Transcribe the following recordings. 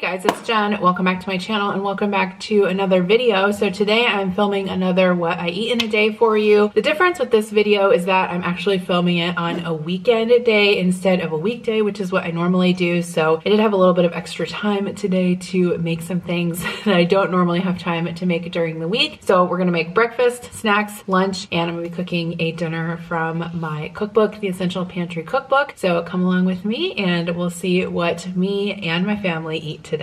Guys, it's Jen. Welcome back to my channel and welcome back to another video. So today I'm filming another what I eat in a day for you. The difference with this video is that I'm actually filming it on a weekend day instead of a weekday, which is what I normally do. So I did have a little bit of extra time today to make some things that I don't normally have time to make during the week. So we're gonna make breakfast, snacks, lunch, and I'm gonna be cooking a dinner from my cookbook, the Essential Pantry Cookbook. So come along with me and we'll see what me and my family eat today.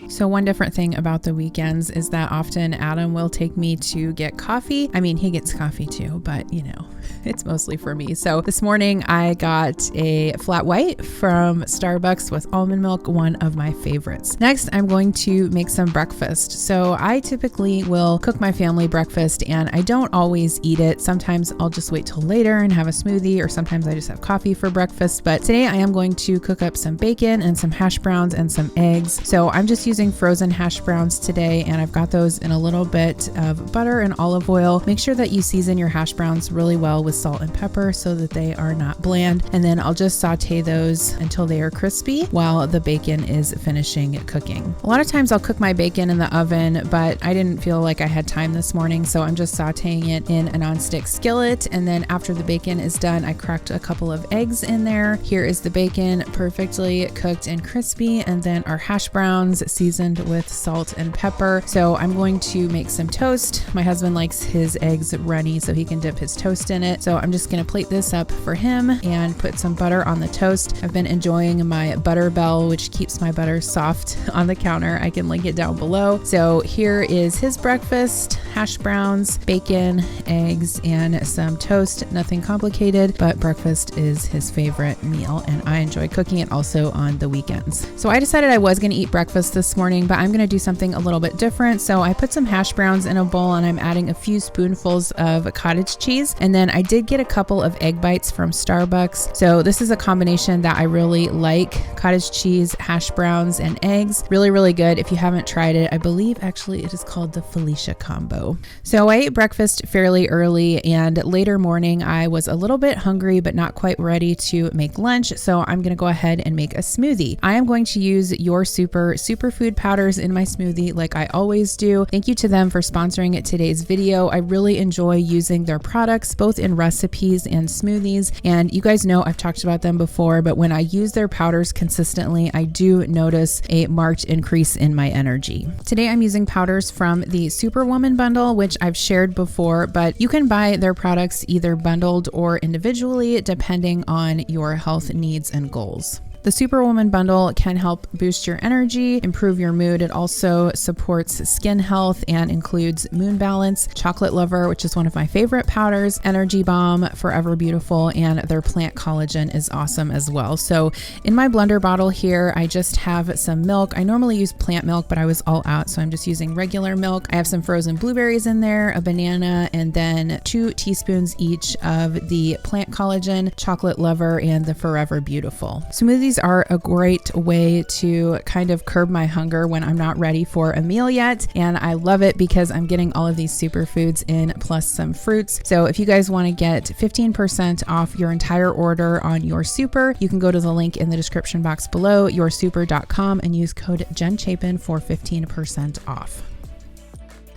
So one different thing about the weekends is that often Adam will take me to get coffee. I mean, he gets coffee too, but you know, it's mostly for me. So this morning I got a flat white from Starbucks with almond milk, one of my favorites. Next, I'm going to make some breakfast. So I typically will cook my family breakfast and I don't always eat it. Sometimes I'll just wait till later and have a smoothie, or sometimes I just have coffee for breakfast. But today I am going to cook up some bacon and some hash browns and some eggs. So I'm just using frozen hash browns today, and I've got those in a little bit of butter and olive oil. Make sure that you season your hash browns really well with salt and pepper so that they are not bland. And then I'll just saute those until they are crispy while the bacon is finishing cooking. A lot of times I'll cook my bacon in the oven, but I didn't feel like I had time this morning, so I'm just sauteing it in a nonstick skillet. And then after the bacon is done, I cracked a couple of eggs in there. Here is the bacon perfectly cooked and crispy, and then our hash browns seasoned with salt and pepper. So I'm going to make some toast. My husband likes his eggs runny so he can dip his toast in it. So I'm just going to plate this up for him and put some butter on the toast. I've been enjoying my butter bell, which keeps my butter soft on the counter. I can link it down below. So here is his breakfast: hash browns, bacon, eggs, and some toast. Nothing complicated, but breakfast is his favorite meal and I enjoy cooking it also on the weekends. So I decided I was going to eat breakfast this morning, but I'm going to do something a little bit different. So I put some hash browns in a bowl and I'm adding a few spoonfuls of cottage cheese. And then I did get a couple of egg bites from Starbucks. So this is a combination that I really like: cottage cheese, hash browns, and eggs. Really, really good. If you haven't tried it, I believe actually it is called the Felicia combo. So I ate breakfast fairly early, and later morning I was a little bit hungry but not quite ready to make lunch. So I'm going to go ahead and make a smoothie. I am going to use Your Superfood powders in my smoothie like I always do. Thank you to them for sponsoring today's video. I really enjoy using their products both in recipes and smoothies, and you guys know I've talked about them before, but when I use their powders consistently, I do notice a marked increase in my energy. Today I'm using powders from the Superwoman bundle, which I've shared before, but you can buy their products either bundled or individually depending on your health needs and goals. The Superwoman bundle can help boost your energy, improve your mood. It also supports skin health and includes Moon Balance, Chocolate Lover, which is one of my favorite powders, Energy Balm, Forever Beautiful, and their plant collagen is awesome as well. So in my blender bottle here, I just have some milk. I normally use plant milk, but I was all out, so I'm just using regular milk. I have some frozen blueberries in there, a banana, and then 2 teaspoons each of the plant collagen, Chocolate Lover, and the Forever Beautiful. Smoothies are a great way to kind of curb my hunger when I'm not ready for a meal yet, and I love it because I'm getting all of these superfoods in plus some fruits. So if you guys want to get 15% off your entire order on Your Super, you can go to the link in the description box below, yoursuper.com, and use code JenChapin for 15% off.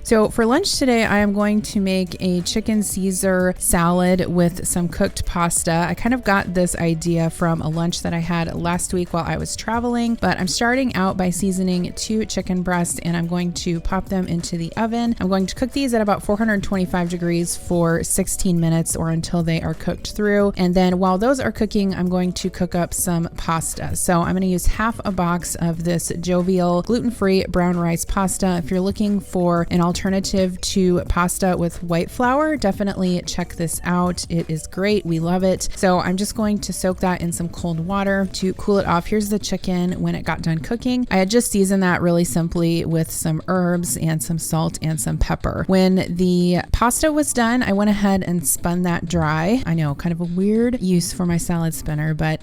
So for lunch today, I am going to make a chicken Caesar salad with some cooked pasta. I kind of got this idea from a lunch that I had last week while I was traveling, but I'm starting out by seasoning 2 chicken breasts and I'm going to pop them into the oven. I'm going to cook these at about 425 degrees for 16 minutes or until they are cooked through. And then while those are cooking, I'm going to cook up some pasta. So I'm going to use half a box of this Jovial gluten-free brown rice pasta. If you're looking for an alternative to pasta with white flour, definitely check this out. It is great. We love it. So I'm just going to soak that in some cold water to cool it off. Here's the chicken when it got done cooking. I had just seasoned that really simply with some herbs and some salt and some pepper. When the pasta was done, I went ahead and spun that dry. I know, kind of a weird use for my salad spinner, but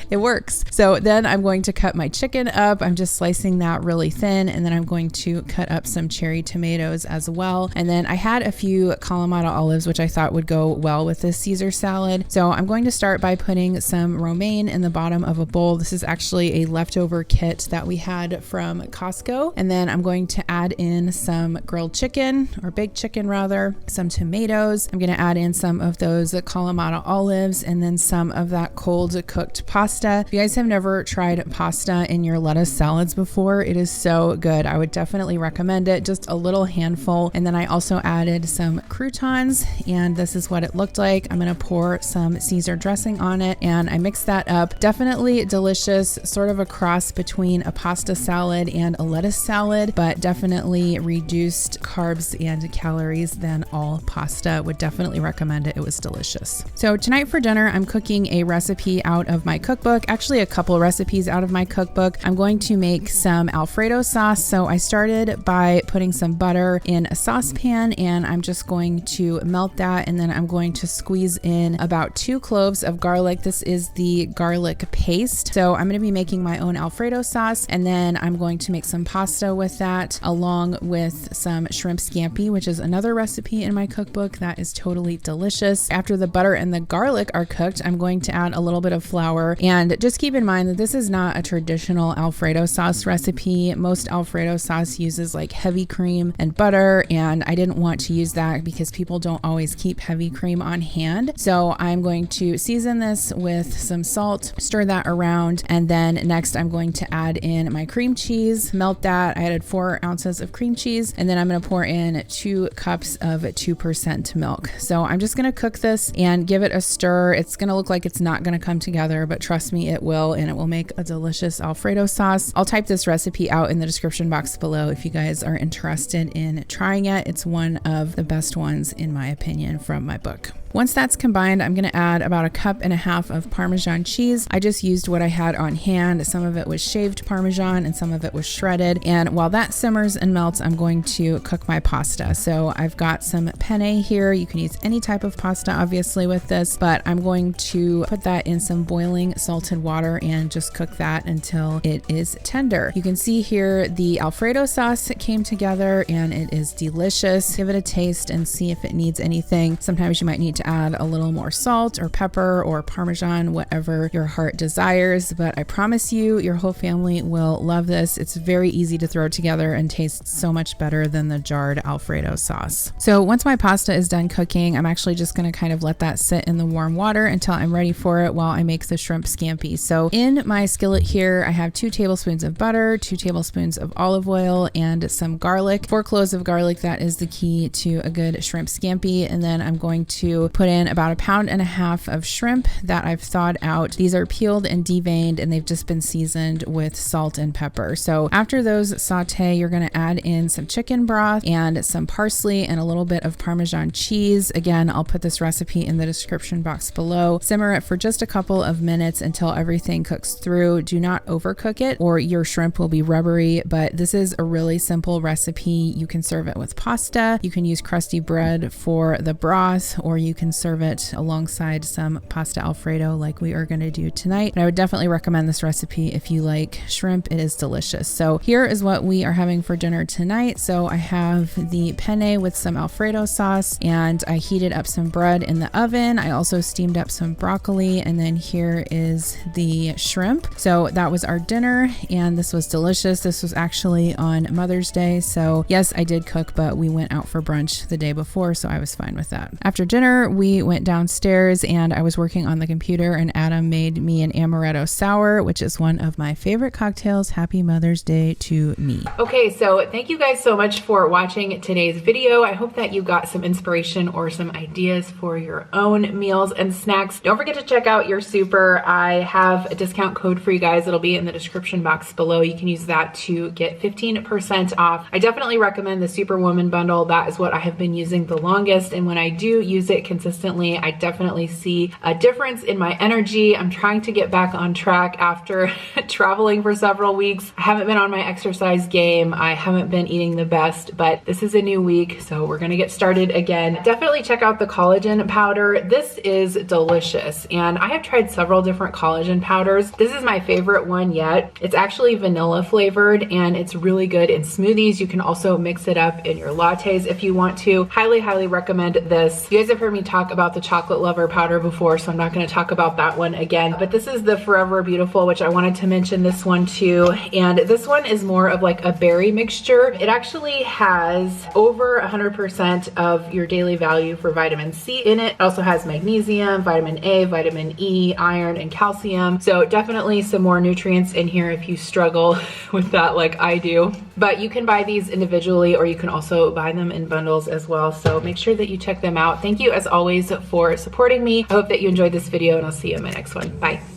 it works. So then I'm going to cut my chicken up. I'm just slicing that really thin, and then I'm going to cut up some cherry tomatoes as well. And then I had a few Kalamata olives, which I thought would go well with this Caesar salad. So I'm going to start by putting some romaine in the bottom of a bowl. This is actually a leftover kit that we had from Costco. And then I'm going to add in some grilled chicken, or baked chicken rather, some tomatoes. I'm going to add in some of those Kalamata olives, and then some of that cold cooked pasta. If you guys have never tried pasta in your lettuce salads before, it is so good. I would definitely recommend it. Just a little handful. And then I also added some croutons, and this is what it looked like. I'm going to pour some Caesar dressing on it, and I mixed that up. Definitely delicious, sort of a cross between a pasta salad and a lettuce salad, but definitely reduced carbs and calories than all pasta. Would definitely recommend it. It was delicious. So tonight for dinner, I'm cooking a recipe out of my cookbook, actually a couple recipes out of my cookbook. I'm going to make some Alfredo sauce. So I started by putting some butter in a saucepan, and I'm just going to melt that, and then I'm going to squeeze in about 2 cloves of garlic. This is the garlic paste. So I'm going to be making my own Alfredo sauce, and then I'm going to make some pasta with that, along with some shrimp scampi, which is another recipe in my cookbook that is totally delicious. After the butter and the garlic are cooked, I'm going to add a little bit of flour, and just keep in mind that this is not a traditional Alfredo sauce recipe. Most Alfredo sauce uses like heavy cream and butter, and I didn't want to use that because people don't always keep heavy cream on hand. So I'm going to season this with some salt, stir that around, and then next I'm going to add in my cream cheese, melt that. I added 4 ounces of cream cheese, and then I'm going to pour in 2 cups of 2% milk. So I'm just going to cook this and give it a stir. It's going to look like it's not going to come together, but trust me, it will, and it will make a delicious Alfredo sauce. I'll type this recipe out in the description box below if you guys are interested in trying it. It's one of the best ones in my opinion from my book. Once that's combined, I'm going to add about 1.5 cups of Parmesan cheese. I just used what I had on hand. Some of it was shaved Parmesan and some of it was shredded. And while that simmers and melts, I'm going to cook my pasta. So I've got some penne here. You can use any type of pasta, obviously, with this, but I'm going to put that in some boiling salted water and just cook that until it is tender. You can see here the Alfredo sauce came together and it is delicious. Give it a taste and see if it needs anything. Sometimes you might need to add a little more salt or pepper or Parmesan, whatever your heart desires, but I promise you, your whole family will love this. It's very easy to throw together and tastes so much better than the jarred Alfredo sauce. So once my pasta is done cooking, I'm actually just going to kind of let that sit in the warm water until I'm ready for it while I make the shrimp scampi. So in my skillet here, I have 2 tablespoons of butter, 2 tablespoons of olive oil, and some garlic. 4 cloves of garlic, that is the key to a good shrimp scampi. And then I'm going to put in about 1.5 pounds of shrimp that I've thawed out. These are peeled and deveined, and they've just been seasoned with salt and pepper. So after those saute, you're going to add in some chicken broth and some parsley and a little bit of Parmesan cheese. Again, I'll put this recipe in the description box below. Simmer it for just a couple of minutes until everything cooks through. Do not overcook it or your shrimp will be rubbery, but this is a really simple recipe. You can serve it with pasta. You can use crusty bread for the broth, or you can serve it alongside some pasta Alfredo like we are going to do tonight. But I would definitely recommend this recipe if you like shrimp. It is delicious. So here is what we are having for dinner tonight. So I have the penne with some Alfredo sauce, and I heated up some bread in the oven. I also steamed up some broccoli, and then here is the shrimp. So that was our dinner, and this was delicious. This was actually on Mother's Day. So yes, I did cook, but we went out for brunch the day before, so I was fine with that. After dinner, we went downstairs and I was working on the computer, and Adam made me an amaretto sour, which is one of my favorite cocktails. Happy Mother's Day to me. Okay, so thank you guys so much for watching today's video. I hope that you got some inspiration or some ideas for your own meals and snacks. Don't forget to check out your super. I have a discount code for you guys. It'll be in the description box below. You can use that to get 15% off. I definitely recommend the Superwoman bundle. That is what I have been using the longest, and when I do use it consistently, I definitely see a difference in my energy. I'm trying to get back on track after traveling for several weeks. I haven't been on my exercise game. I haven't been eating the best, but this is a new week, so we're gonna get started again. Definitely check out the collagen powder. This is delicious, and I have tried several different collagen powders. This is my favorite one yet. It's actually vanilla flavored, and it's really good in smoothies. You can also mix it up in your lattes if you want to. Highly, highly recommend this. You guys have heard me talk about the chocolate lover powder before, so I'm not going to talk about that one again, but this is the Forever Beautiful, which I wanted to mention this one too. And this one is more of like a berry mixture. It actually has over 100% of your daily value for vitamin C in it. It also has magnesium, vitamin A, vitamin E, iron, and calcium. So definitely some more nutrients in here if you struggle with that like I do. But you can buy these individually, or you can also buy them in bundles as well. So make sure that you check them out. Thank you as always for supporting me. I hope that you enjoyed this video, and I'll see you in my next one. Bye.